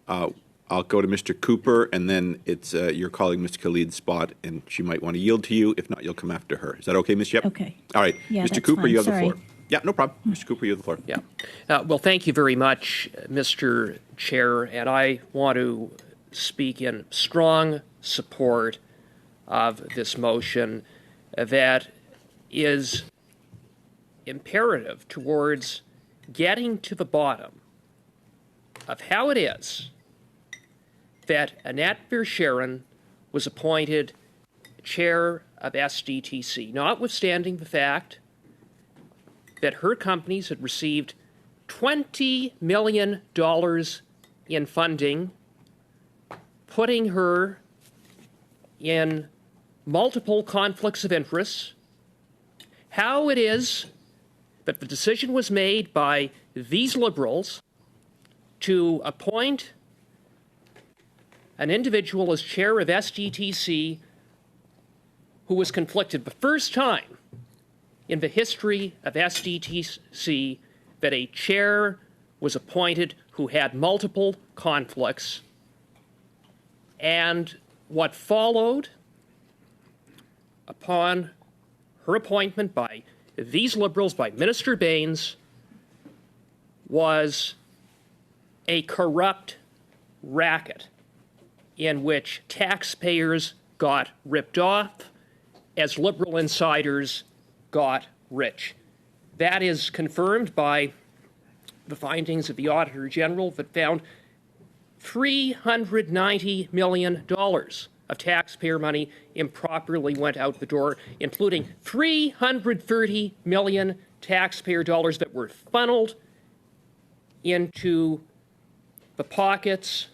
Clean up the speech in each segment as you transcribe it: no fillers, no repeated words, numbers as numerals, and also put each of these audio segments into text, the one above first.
I'll go to Mr. Cooper, and then it's your colleague, Mr. Khalid's spot, and she might want to yield to you. If not, you'll come after her. Is that okay, Ms. Yep? Okay. All right. Yeah, Mr. that's Cooper, fine. you have Sorry. the floor. Yeah, no problem. Mr. Cooper, you have the floor. Yeah. Well, thank you very much, Mr. Chair, and I want to speak in strong support of this motion that is imperative towards getting to the bottom of how it is that Annette Verschaeren was appointed chair of SDTC, notwithstanding the fact that her companies had received $20 million in funding, putting her in multiple conflicts of interest, how it is that the decision was made by these Liberals to appoint an individual as chair of SDTC who was conflicted the first time in the history of SDTC that a chair was appointed who had multiple conflicts, and what followed upon her appointment by these Liberals, by Minister Baines, was a corrupt racket in which taxpayers got ripped off as Liberal insiders got rich. That is confirmed by the findings of the Auditor General that found $390 million of taxpayer money improperly went out the door, including $330 million taxpayer dollars that were funneled into the pockets,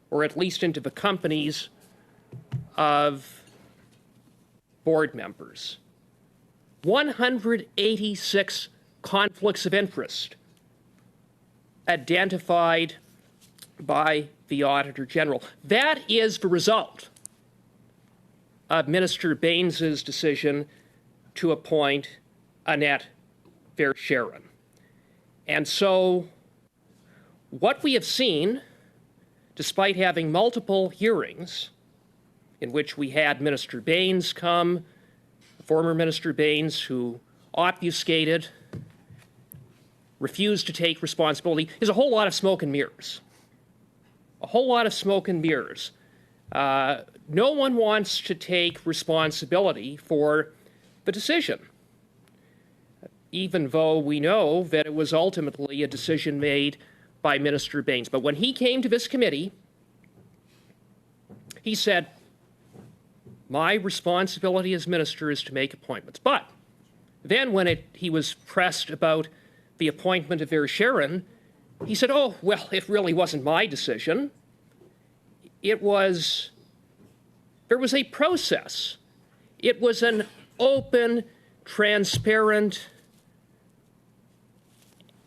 or at least into the companies, of board members. 186 conflicts of interest identified by the Auditor General. That is the result of Minister Baines's decision to appoint Annette Verschaeren. And so what we have seen, despite having multiple hearings in which we had Minister Baines come, former Minister Baines, who obfuscated, refused to take responsibility, is a whole lot of smoke and mirrors. A whole lot of smoke and mirrors. No one wants to take responsibility for the decision, even though we know that it was ultimately a decision made by Minister Baines. But when he came to this committee, he said, my responsibility as minister is to make appointments. But then when he was pressed about the appointment of Verschaeren, he said, oh, well, it really wasn't my decision. There was a process. It was an open, transparent,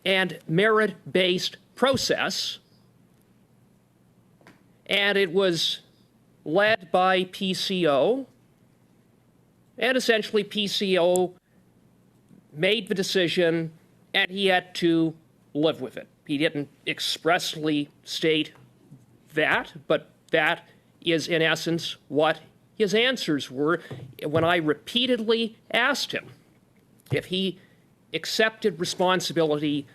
and merit-based process, and it was led by PCO, and essentially PCO made the decision, and he had to live with it. He didn't expressly state that, but that is in essence what his answers were when I repeatedly asked him if he accepted responsibility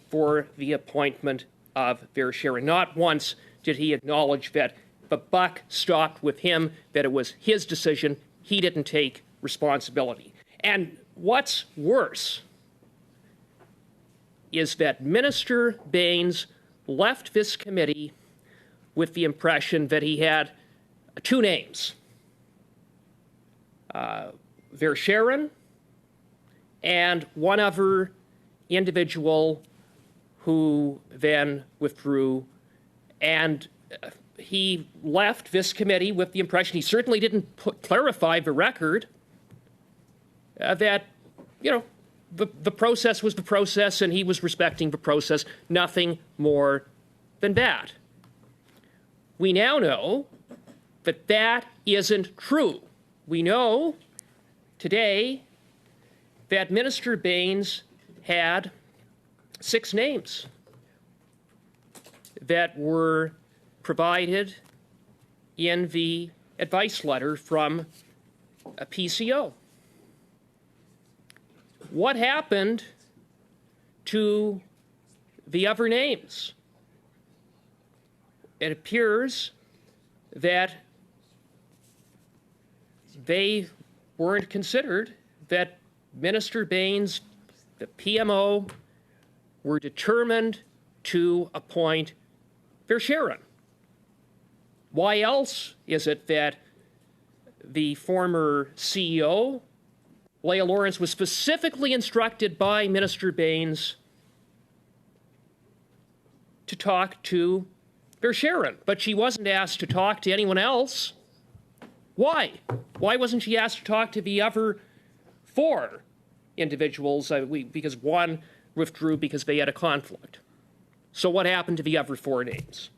for the appointment of Verschaeren. Not once did he acknowledge that the buck stopped with him, that it was his decision, he didn't take responsibility. And what's worse is that Minister Baines left this committee with the impression that he had two names, Verschaeren and one other individual who then withdrew, and he left this committee with the impression, he certainly didn't clarify the record, that, the process was the process and he was respecting the process, nothing more than that. We now know that that isn't true. We know today that Minister Baines had 6 names that were provided in the advice letter from a PCO. What happened to the other names? It appears that they weren't considered, that Minister Baines, the PMO, were determined to appoint Verschaeren. Why else is it that the former CEO, Leah Lawrence, was specifically instructed by Minister Baines to talk to Verschaeren, but she wasn't asked to talk to anyone else? Why? Why wasn't she asked to talk to the other four individuals? Because one withdrew because they had a conflict. So what happened to the other four names?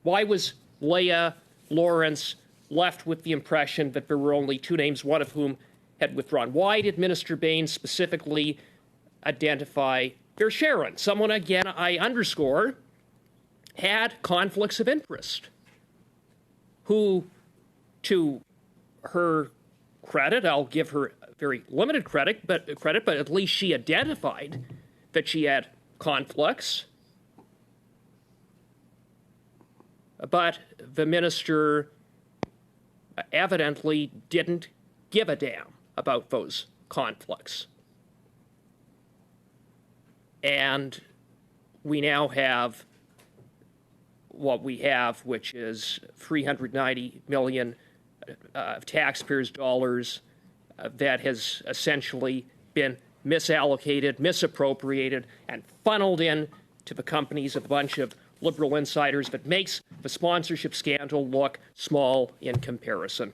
Why was Leah Lawrence left with the impression that there were only two names, one of whom had withdrawn? Why did Minister Baines specifically identify Verschaeren? Someone, again, I underscore, had conflicts of interest, who, to her credit, I'll give her very limited credit, but at least she identified that she had conflicts. But the minister evidently didn't give a damn about those conflicts. And we now have what we have, which is $390 million of taxpayers' dollars that has essentially been misallocated, misappropriated, and funneled in to the companies of a bunch of liberal insiders that makes the sponsorship scandal look small in comparison.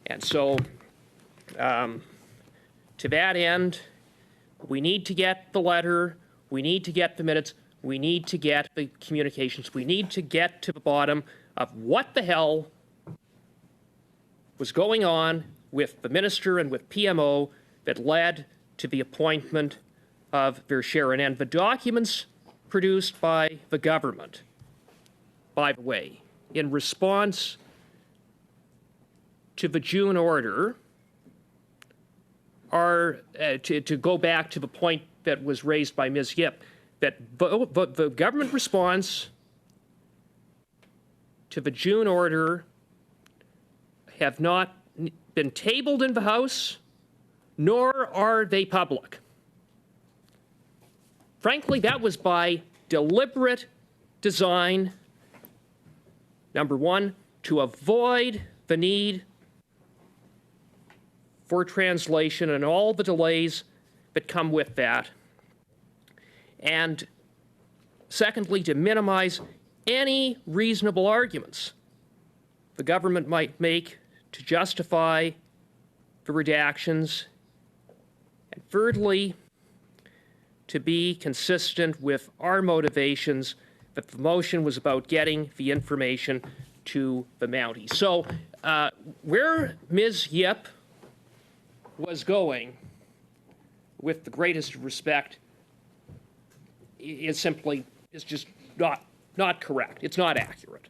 And so, to that end, we need to get the letter, we need to get the minutes, we need to get the communications, we need to get to the bottom of what the hell was going on with the minister and with PMO that led to the appointment of Verschaeren. And the documents produced by the government, by the way, in response to the June order, are, to go back to the point that was raised by Ms. Yip, that the government response to the June order have not been tabled in the House, nor are they public. Frankly, that was by deliberate design, number one, to avoid the need for translation and all the delays that come with that, and secondly, to minimize any reasonable arguments the government might make to justify the redactions, and thirdly, to be consistent with our motivations that the motion was about getting the information to the Mounties. So where Ms. Yip was going, with the greatest respect, is just not correct. It's not accurate.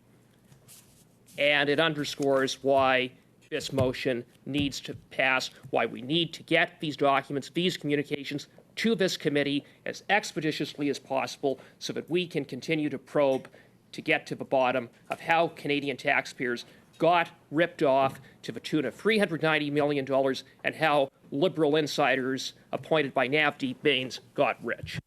And it underscores why this motion needs to pass, why we need to get these documents, these communications to this committee as expeditiously as possible so that we can continue to probe to get to the bottom of how Canadian taxpayers got ripped off to the tune of $390 million and how liberal insiders appointed by Navdeep Baines got rich.